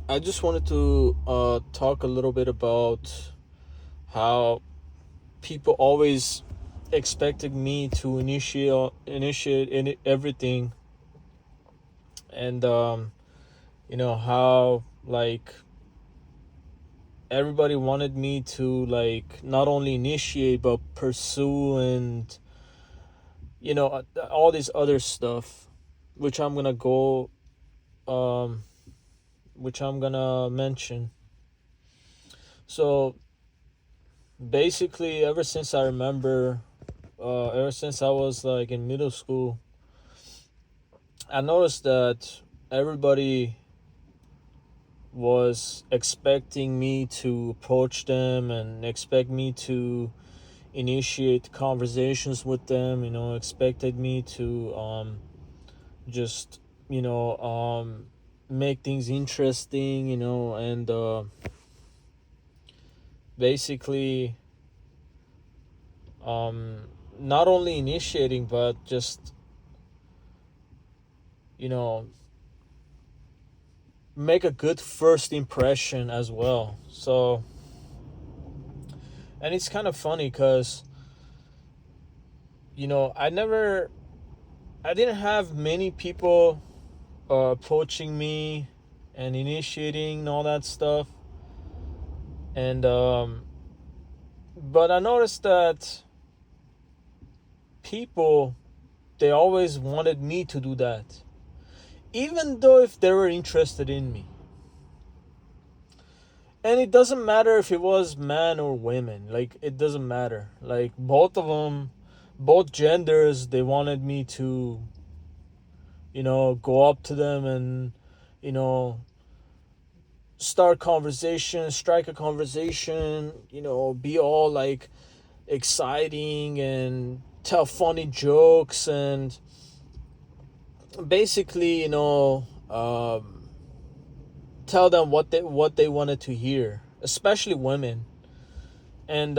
I just wanted to talk a little bit about how people always expected me to initiate everything, and how like everybody wanted me to like not only initiate but pursue and all this other stuff, which I'm gonna go um which I'm gonna mention. So basically, ever since I was like in middle school, I noticed that everybody was expecting me to approach them and expect me to initiate conversations with them, expected me to just, make things interesting, and basically not only initiating but just, you know, make a good first impression as well. So, and it's kind of funny because, I didn't have many people approaching me and initiating and all that stuff. And, but I noticed that people, they always wanted me to do that, even though if they were interested in me. And it doesn't matter if it was man or women, like it doesn't matter, like both of them, both genders, they wanted me to go up to them and you know start conversation, strike a conversation, be all like exciting and tell funny jokes and basically tell them what they wanted to hear, especially women. And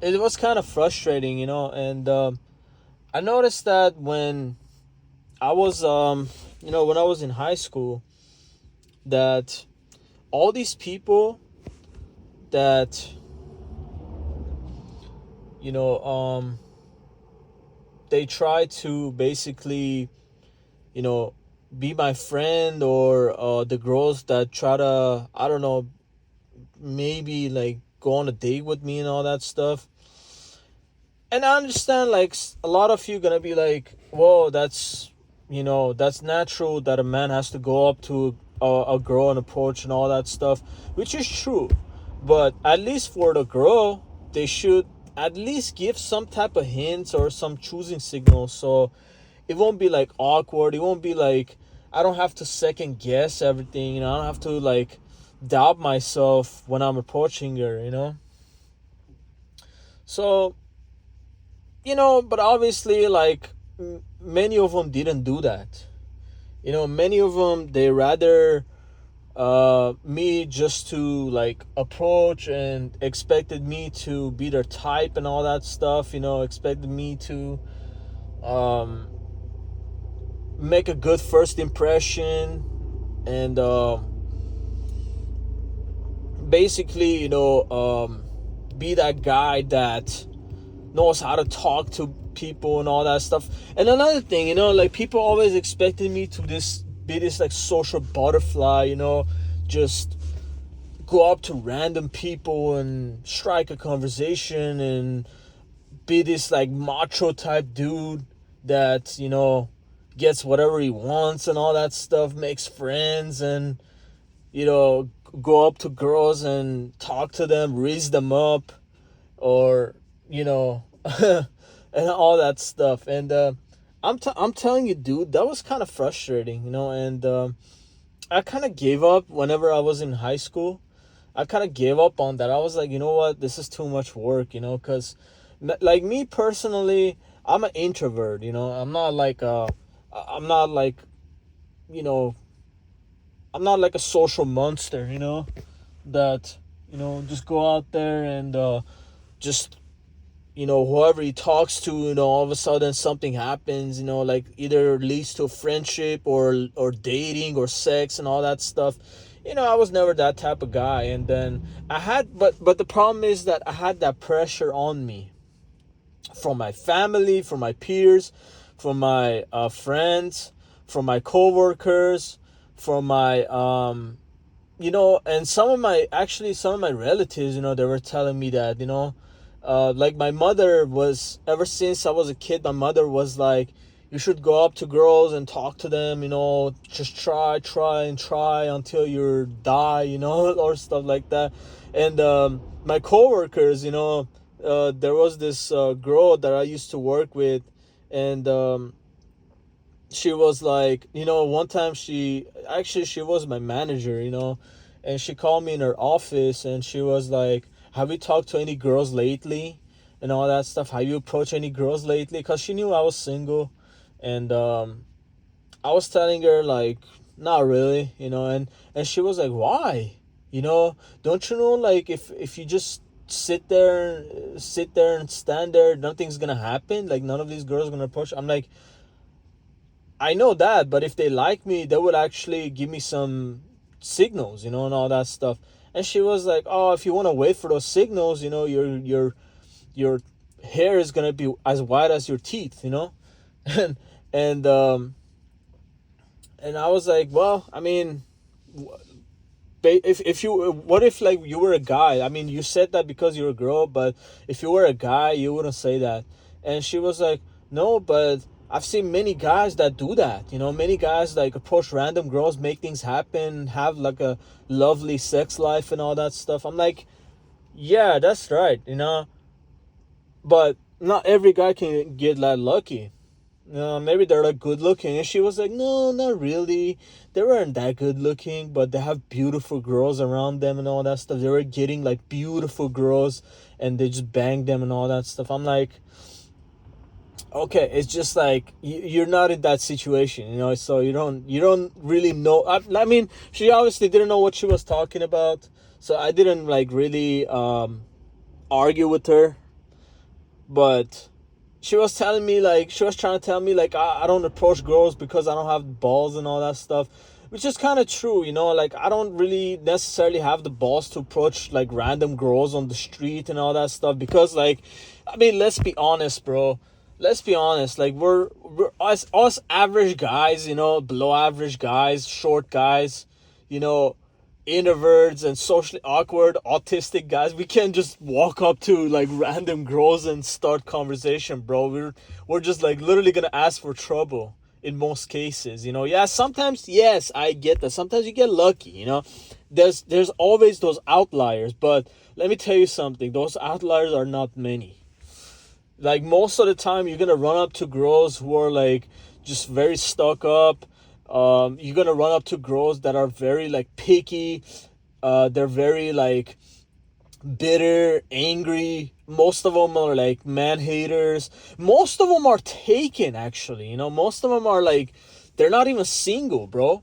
it was kind of frustrating, and I noticed that when I was when I was in high school, that all these people that you know they try to basically you know be my friend, or the girls that try to, I don't know, maybe like go on a date with me and all that stuff. And I understand, like, a lot of you gonna be like, whoa, that's natural that a man has to go up to a girl and approach and all that stuff, which is true. But at least for the girl, they should at least give some type of hints or some choosing signals, so it won't be like awkward. It won't be like I don't have to second guess everything. I don't have to like doubt myself when I'm approaching her. So but obviously, like, many of them didn't do that. Many of them, they rather me just to like approach and expected me to be their type and all that stuff. Expected me to um make a good first impression, and basically be that guy that knows how to talk to people and all that stuff. And another thing, like, people always expected me to be this like social butterfly, just go up to random people and strike a conversation and be this like macho type dude that gets whatever he wants and all that stuff, makes friends, and go up to girls and talk to them, raise them up, or and all that stuff. And I'm telling you, dude, that was kind of frustrating, and I kind of gave up whenever I was in high school. I kind of gave up on that. I was like, you know what, this is too much work, because like me personally, I'm an introvert. I'm not like you know I'm not like a social monster, that just go out there and just whoever he talks to, all of a sudden something happens, like either leads to friendship or dating or sex and all that stuff. I was never that type of guy. And then but the problem is that I had that pressure on me from my family, from my peers, from my friends, from my coworkers, from my and some of my relatives, they were telling me that, like my mother was, ever since I was a kid, my mother was like, you should go up to girls and talk to them, just try and try until you die, or stuff like that. And my coworkers, there was this girl that I used to work with, and she was like, one time she was my manager, and she called me in her office and she was like, have you talked to any girls lately and all that stuff? Have you approached any girls lately? Because she knew I was single. And I was telling her like, not really, and she was like, why? Don't you know, like, if you just sit there and stand there, nothing's gonna happen, like none of these girls are gonna approach. I'm like, I know that, but if they like me, they would actually give me some signals, and all that stuff. And she was like, "Oh, if you want to wait for those signals, your hair is gonna be as white as your teeth, and and um and I was like, well, I mean, if you, what if like you were a guy? I mean, you said that because you're a girl, but if you were a guy, you wouldn't say that." And she was like, no, but I've seen many guys that do that. Many guys like approach random girls, make things happen, have like a lovely sex life and all that stuff. I'm like, yeah, that's right, but not every guy can get that lucky. Maybe they're like good looking. And she was like, no, not really. They weren't that good looking, but they have beautiful girls around them and all that stuff. They were getting like beautiful girls and they just banged them and all that stuff. I'm like, okay, it's just like you're not in that situation, so you don't really know. I mean, she obviously didn't know what she was talking about, so I didn't like really argue with her. But she was trying to tell me like, I don't approach girls because I don't have balls and all that stuff, which is kind of true, like I don't really necessarily have the balls to approach like random girls on the street and all that stuff, because like, I mean, let's be honest, bro. Let's be honest, like we're us average guys, below average guys, short guys, you know introverts and socially awkward autistic guys, we can't just walk up to like random girls and start conversation, bro. We're just like literally gonna ask for trouble in most cases. Yeah, sometimes, yes, I get that, sometimes you get lucky. There's always those outliers, but let me tell you something, those outliers are not many. Like most of the time you're gonna run up to girls who are like just very stuck up. You're gonna run up to girls that are very like picky. They're very like bitter, angry. Most of them are like man haters. Most of them are taken, actually. Most of them are like, they're not even single, bro.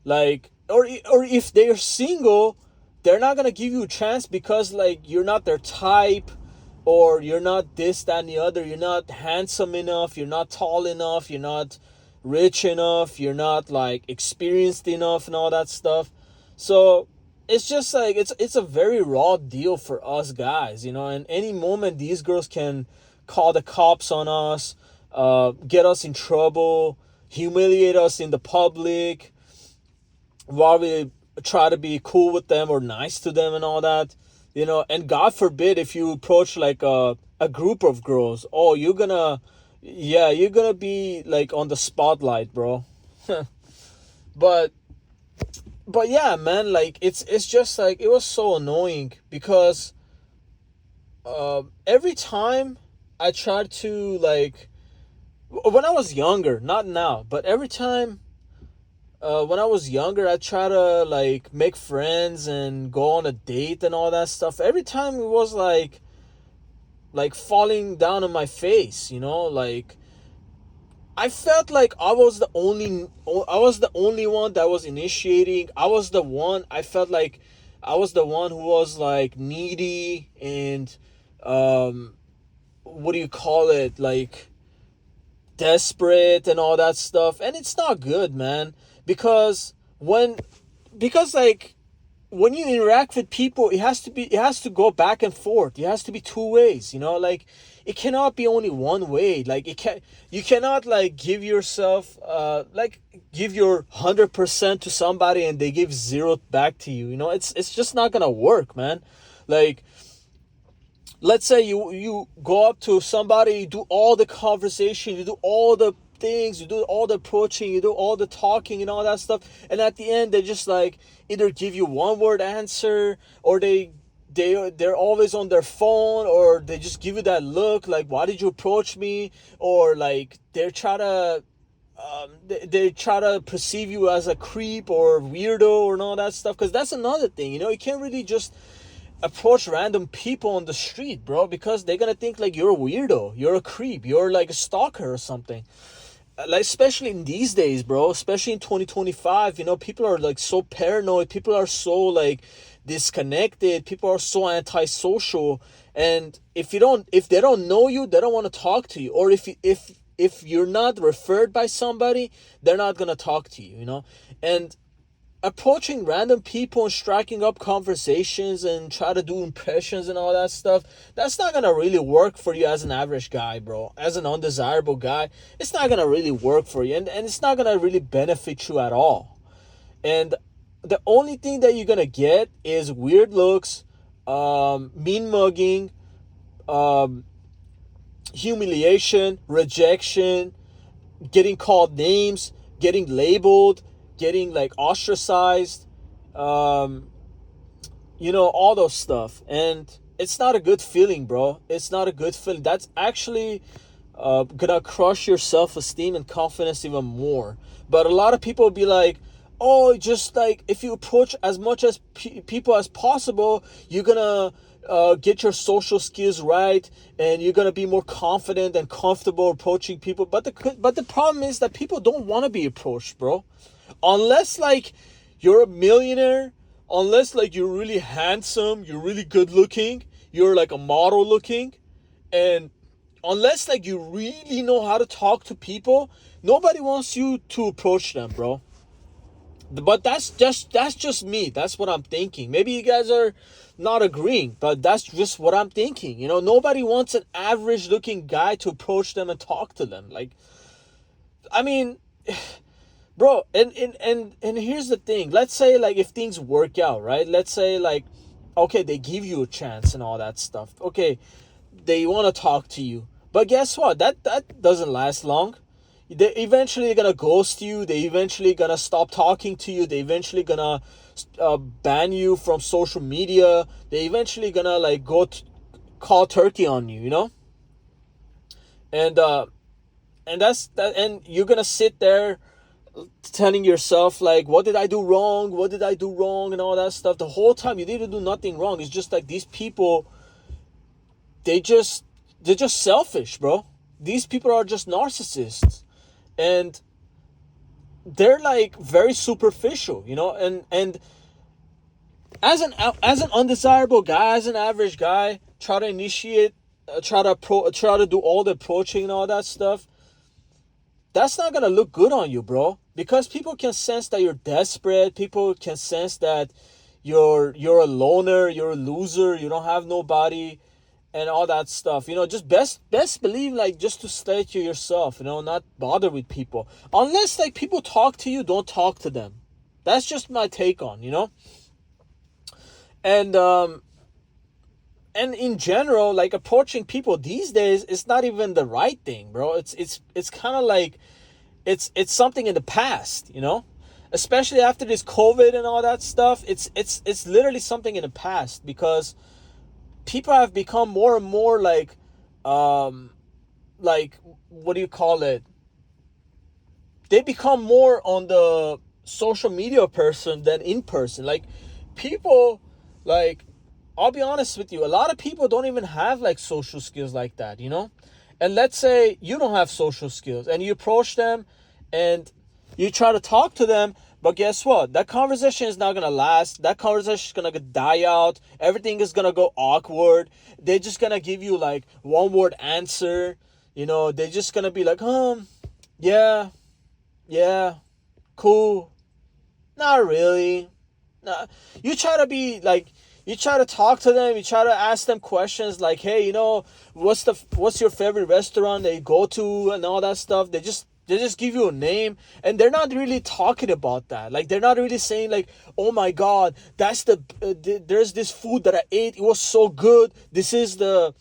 Like, or if they're single, they're not gonna give you a chance because like you're not their type, or you're not this, that, and the other. You're not handsome enough. You're not tall enough. You're not rich enough. You're not like experienced enough and all that stuff. So it's just like, it's a very raw deal for us guys, and any moment these girls can call the cops on us, get us in trouble, humiliate us in the public while we try to be cool with them or nice to them and all that. And God forbid if you approach like a group of girls, oh, you're gonna be like on the spotlight, bro. but but yeah, man, like it's just like, it was so annoying because every time I tried to like, when I was younger, not now, but every time when I was younger, I try to like make friends and go on a date and all that stuff. Every time it was like falling down on my face, like I felt like I was the only one that was initiating. I felt like I was the one who was like needy and um what do you call it? Like desperate and all that stuff. And it's not good, man, because when because like when you interact with people, it has to go back and forth. It has to be two ways, like it cannot be only one way. Like you cannot like give yourself like give your 100% to somebody and they give zero back to you. It's just not gonna work, man. Like, let's say you go up to somebody, you do all the conversation, you do all the things, you do all the approaching, you do all the talking and all that stuff, and at the end they just like either give you one word answer, or they're always on their phone, or they just give you that look like, why did you approach me? Or like they try to perceive you as a creep or weirdo and all that stuff. Because that's another thing, you can't really just approach random people on the street, bro, because they're gonna think like you're a weirdo, you're a creep, you're like a stalker or something. Like, especially in these days, bro, especially in 2025, people are like so paranoid, people are so like disconnected, people are so antisocial. And if they don't know you, they don't want to talk to you. Or if you're not referred by somebody, they're not gonna talk to you. And approaching random people and striking up conversations and try to do impressions and all that stuff, that's not gonna really work for you as an average guy, bro. As an undesirable guy, it's not gonna really work for you, and it's not gonna really benefit you at all. And the only thing that you're gonna get is weird looks, mean mugging, humiliation, rejection, getting called names, getting labeled, getting like ostracized, all those stuff. And it's not a good feeling, bro. It's not a good feeling. That's actually gonna crush your self-esteem and confidence even more. But a lot of people will be like, oh, just like if you approach as much as people as possible, you're gonna get your social skills right, and you're gonna be more confident and comfortable approaching people. But the problem is that people don't want to be approached, bro. Unless like you're a millionaire, unless like you're really handsome, you're really good looking, you're like a model looking, and unless like you really know how to talk to people, nobody wants you to approach them, bro. But that's just me. That's what I'm thinking. Maybe you guys are not agreeing, but that's just what I'm thinking. Nobody wants an average looking guy to approach them and talk to them. Like, I mean, bro, and here's the thing. Let's say like if things work out, right? Let's say like, okay, they give you a chance and all that stuff. Okay, they want to talk to you. But guess what? That doesn't last long. They eventually gonna ghost you. They eventually gonna stop talking to you. They eventually gonna ban you from social media. They eventually gonna like call turkey on you, and that's that. And you're gonna sit there telling yourself like, what did I do wrong? What did I do wrong? And all that stuff. The whole time you didn't do nothing wrong. It's just like these people, they're just selfish, bro. These people are just narcissists. And they're like very superficial, and as an undesirable guy, as an average guy, try to initiate, try to do all the approaching and all that stuff. That's not gonna look good on you, bro, because people can sense that you're desperate. People can sense that you're a loner, you're a loser, you don't have nobody, and all that stuff. Just best believe like just to stay to yourself, not bother with people. Unless like people talk to you, don't talk to them. That's just my take on, and in general, like approaching people these days is not even the right thing, bro. It's kind of like it's something in the past, especially after this COVID and all that stuff. It's literally something in the past, because people have become more and more like what do you call it? They become more on the social media person than in person. Like people, like, I'll be honest with you, a lot of people don't even have like social skills like that, And let's say you don't have social skills and you approach them and you try to talk to them, but guess what? That conversation is not going to last. That conversation is going to die out. Everything is going to go awkward. They're just going to give you like one word answer. They're just going to be like, yeah, cool. Not really. You try to be like, you try to talk to them, you try to ask them questions like, hey, what's your favorite restaurant that you go to and all that stuff. They just give you a name, and they're not really talking about that. Like, they're not really saying like, oh my god, there's this food that I ate, it was so good. This is the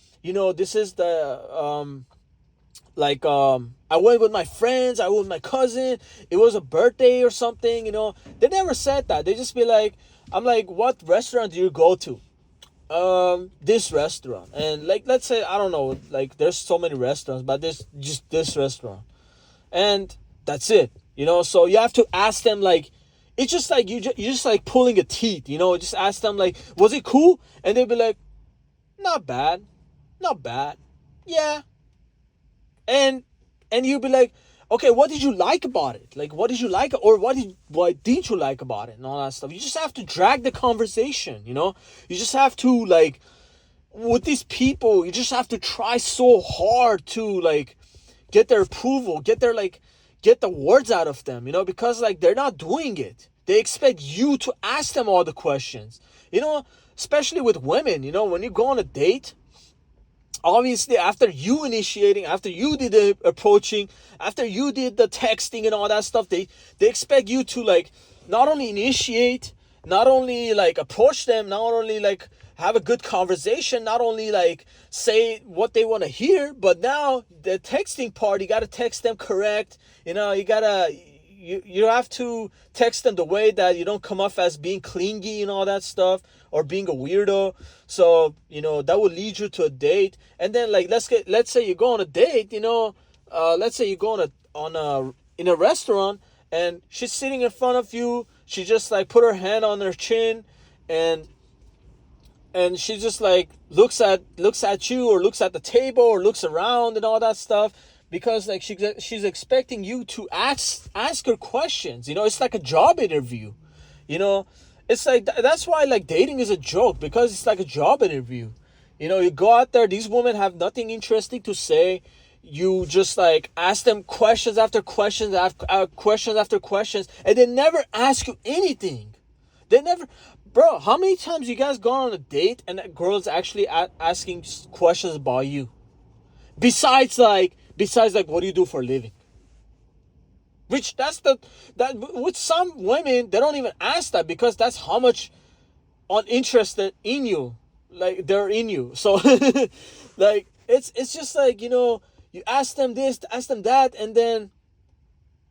I went with my friends, I went with my cousin, it was a birthday or something. They never said that. They just be like, I'm like, what restaurant do you go to? This restaurant. And like, let's say, I don't know, like, there's so many restaurants, but there's just this restaurant, and that's it. So you have to ask them, like, it's just like you're just like pulling a teeth. Just ask them like, was it cool? And they'd be like, not bad, not bad, yeah. And you'd be like, okay, what did you like about it? Like, what did you like, or what didn't you like about it, and all that stuff. You just have to drag the conversation. You just have to, like, with these people, you just have to try so hard to, like, get their approval, get the words out of them, because, like, they're not doing it. They expect you to ask them all the questions, especially with women. When you go on a date, obviously, after you initiating, after you did the approaching, after you did the texting and all that stuff, they expect you to, like, not only initiate, not only, like, approach them, not only, like, have a good conversation, not only, like, say what they want to hear, but now the texting part, you got to text them correct. You have to text them the way that you don't come off as being clingy and all that stuff, or being a weirdo. So, that will lead you to a date. And then, like, let's say you go on a date, let's say you go in a restaurant, and she's sitting in front of you. She just, like, put her hand on her chin, and she just, like, looks at you, or looks at the table, or looks around and all that stuff, because, like, she's expecting you to ask her questions. It's like a job interview. It's like, that's why, like, dating is a joke, because it's like a job interview. You go out there, these women have nothing interesting to say. You just, like, ask them questions after questions questions after questions, and they never ask you anything. They never. Bro, how many times you guys gone on a date and that girl's actually asking questions about you? Besides like, what do you do for a living? Which that with some women, they don't even ask that, because that's how much uninterested in you, like, they're in you. So like, it's just like, you ask them this, ask them that, and then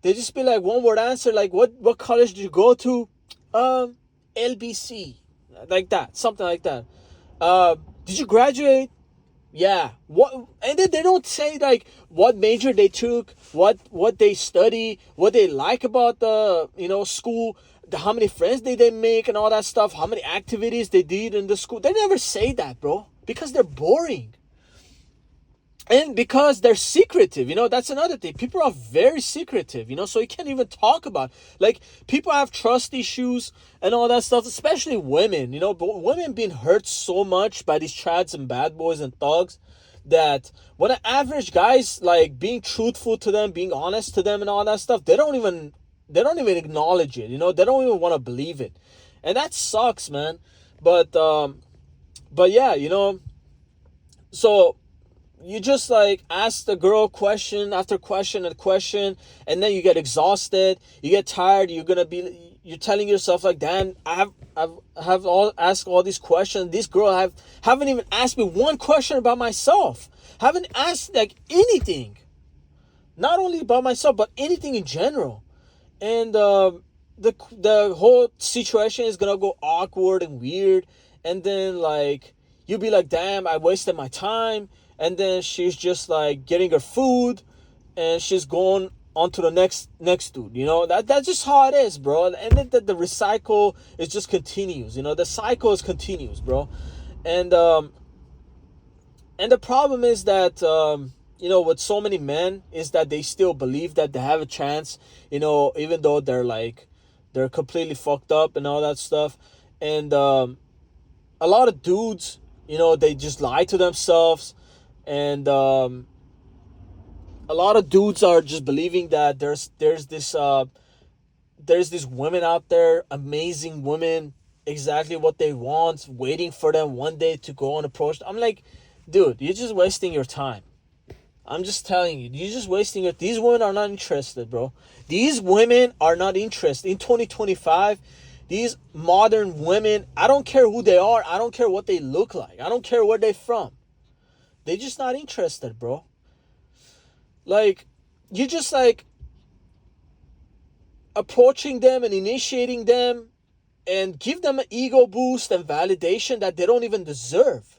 they just be like, one word answer, like, what college did you go to? LBC, like that, something like that. Did you graduate? Yeah. What? And then they don't say, like, what major they took, what they study, what they like about the school, how many friends they make and all that stuff, how many activities they did in the school. They never say that, bro, because they're boring. And because they're secretive. That's another thing. People are very secretive, so you can't even talk about, like, people have trust issues and all that stuff, especially women. But women being hurt so much by these trads and bad boys and thugs, that when an average guy's, like, being truthful to them, being honest to them and all that stuff, they don't even acknowledge it. They don't even want to believe it. And that sucks, man. But yeah, so you just, like, ask the girl question after question and question, and then you get exhausted, you get tired, you're telling yourself, like, damn, I have asked all these questions. This girl haven't even asked me one question about myself. Haven't asked, like, anything. Not only about myself, but anything in general. And the whole situation is gonna go awkward and weird, and then, like, you'll be like, damn, I wasted my time. And then she's just, like, getting her food, and she's going on to the next dude. That's just how it is, bro. And then the recycle, it just continues. The cycle is continues, bro. And the problem is that with so many men, is that they still believe that they have a chance, even though they're completely fucked up and all that stuff. And a lot of dudes, they just lie to themselves. And a lot of dudes are just believing that there's this women out there, amazing women, exactly what they want, waiting for them one day to go and approach. I'm like, dude, you're just wasting your time. I'm just telling you, you're just wasting it. These women are not interested, bro. These women are not interested. In 2025, these modern women, I don't care who they are. I don't care what they look like. I don't care where they're from. They're just not interested, bro. Like, you're just like approaching them and initiating them and give them an ego boost and validation that they don't even deserve.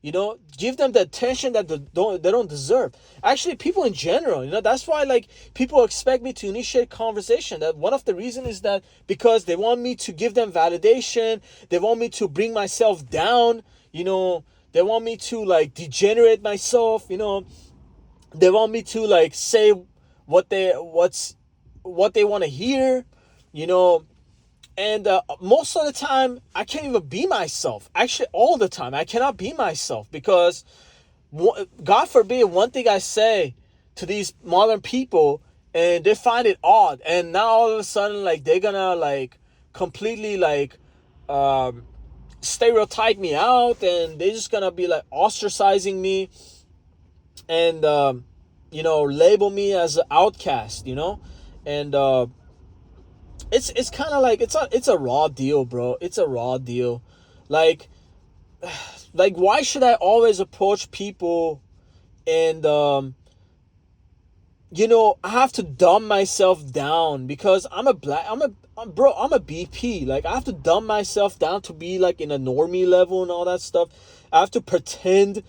You know, give them the attention that they don't deserve. Actually, people in general, you know, that's why like people expect me to initiate conversation. That one of the reasons is that because they want me to give them validation, they want me to bring myself down, you know, they want me to like degenerate myself, you know, they want me to like say what they want to hear, you know. And most of the time, I can't even be myself. Actually, all the time, I cannot be myself because, God forbid, one thing I say to these modern people, and they find it odd, and now all of a sudden, like they're gonna like completely like stereotype me out, and they're just gonna be like ostracizing me, and you know, label me as an outcast, you know, and it's kind of like it's a raw deal, bro. It's a raw deal. Like why should I always approach people and you know, I have to dumb myself down because I'm a BP. Like I have to dumb myself down to be like in a normie level and all that stuff. I have to pretend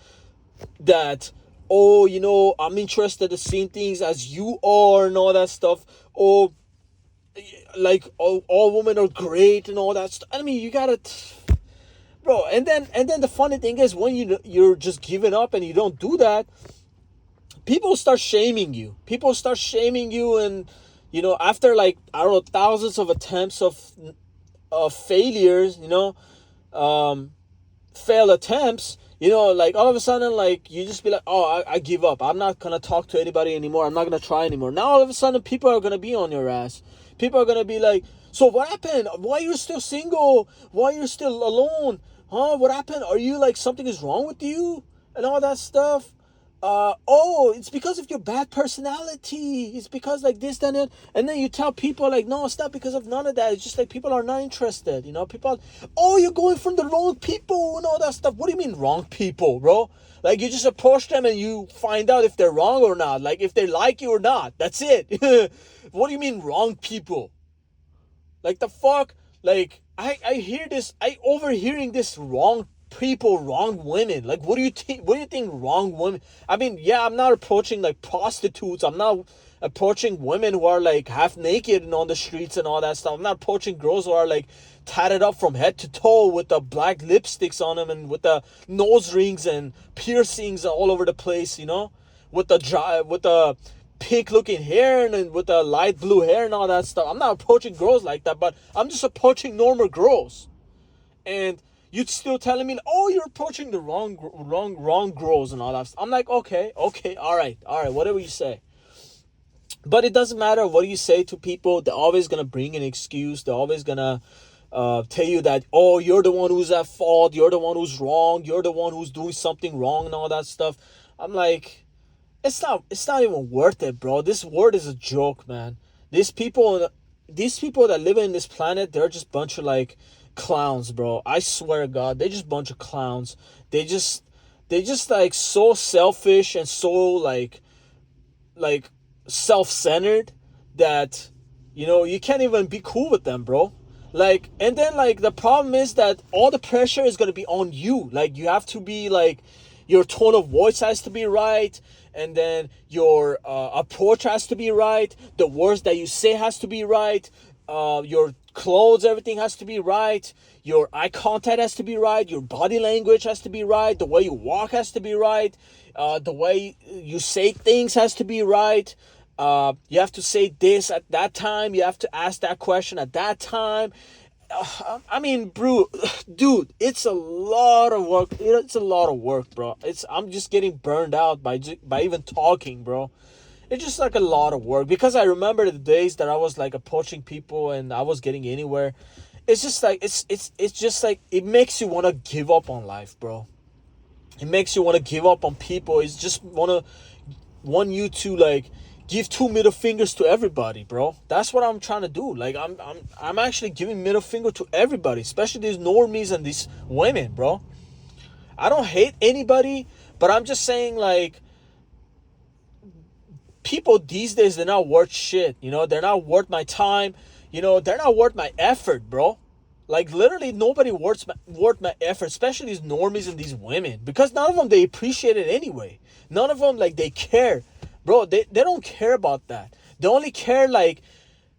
that, oh, you know, I'm interested in the same things as you are and all that stuff. Or like all women are great and all that stuff. I mean, you gotta, bro. And then the funny thing is when you're just giving up and you don't do that, people start shaming you. People start shaming you, and you know, after like I don't know thousands of attempts of failures, you know, failed attempts, you know, like all of a sudden, like you just be like, oh, I give up. I'm not gonna talk to anybody anymore. I'm not gonna try anymore. Now all of a sudden, people are gonna be on your ass. People are gonna be like, so what happened? Why you're still single? Why you're still alone? Huh? What happened? Are you like something is wrong with you and all that stuff? Oh, it's because of your bad personality. It's because like this, that, and then you tell people like, no, it's not because of none of that. It's just like people are not interested. You know, people. Oh, you're going from the wrong people and all that stuff. What do you mean wrong people, bro? Like you just approach them and you find out if they're wrong or not. Like if they like you or not. That's it. What do you mean wrong people? Like the fuck? Like I hear this. I overhearing this wrong people, wrong women. Like what do you think? What do you think wrong women? I mean, yeah, I'm not approaching like prostitutes. I'm not approaching women who are like half naked and on the streets and all that stuff. I'm not approaching girls who are like tatted up from head to toe with the black lipsticks on them and with the nose rings and piercings all over the place. You know, with the pink looking hair and with the light blue hair and all that stuff. I'm not approaching girls like that, but I'm just approaching normal girls. And you're still telling me, oh, you're approaching the wrong girls and all that stuff. I'm like, okay, all right, whatever you say. But it doesn't matter what you say to people. They're always gonna bring an excuse. They're always gonna tell you that, oh, you're the one who's at fault. You're the one who's wrong. You're the one who's doing something wrong and all that stuff. I'm like, it's not even worth it, bro. This world is a joke, man. These people that live in this planet, they're just a bunch of like clowns, bro. I swear to God, they're just a bunch of clowns. They just like so selfish and so like self-centered that, you know, you can't even be cool with them, bro. Like, and then like the problem is that all the pressure is gonna be on you. Like you have to be like, your tone of voice has to be right, and then your approach has to be right. The words that you say has to be right. Your clothes, everything has to be right. Your eye contact has to be right. Your body language has to be right. The way you walk has to be right. The way you say things has to be right. You have to say this at that time. You have to ask that question at that time. I mean, bro, dude, it's a lot of work. It's a lot of work, bro. I'm just getting burned out by even talking, bro. It's just like a lot of work because I remember the days that I was like approaching people and I was getting anywhere. it's just like it's just like it makes you want to give up on life, bro. It makes you want to give up on people. It's just want you to like give two middle fingers to everybody, bro. That's what I'm trying to do. Like I'm actually giving middle finger to everybody, especially these normies and these women, bro. I don't hate anybody, but I'm just saying, like, people these days, they're not worth shit. You know, they're not worth my time. You know, they're not worth my effort, bro. Like, literally nobody worth my effort, especially these normies and these women, because none of them, they appreciate it anyway. None of them, like, they care, bro. They don't care about that. They only care, like,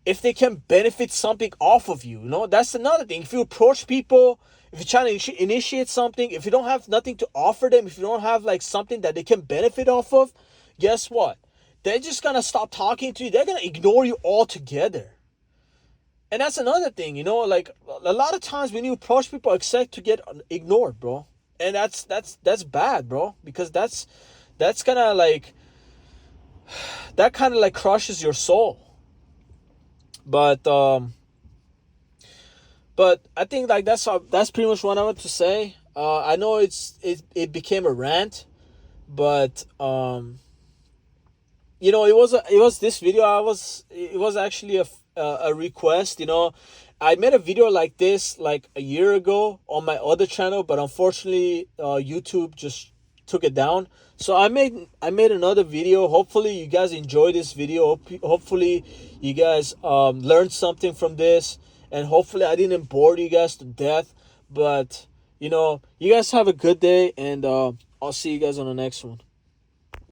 if they can benefit something off of you. You know, that's another thing. If you approach people, if you're trying to initiate something, if you don't have nothing to offer them, if you don't have like something that they can benefit off of, guess what? They're just gonna stop talking to you. They're gonna ignore you altogether. And that's another thing, you know, like a lot of times when you approach people, expect to get ignored, bro. And that's bad, bro, because that's gonna like that kind of like crushes your soul. But I think like that's pretty much what I want to say. I know it became a rant, but you know, it was this video. It was actually a request. You know, I made a video like this like a year ago on my other channel, but unfortunately, YouTube just took it down. So I made another video. Hopefully, you guys enjoy this video. Hopefully, you guys learned something from this, and hopefully, I didn't bore you guys to death. But you know, you guys have a good day, and I'll see you guys on the next one.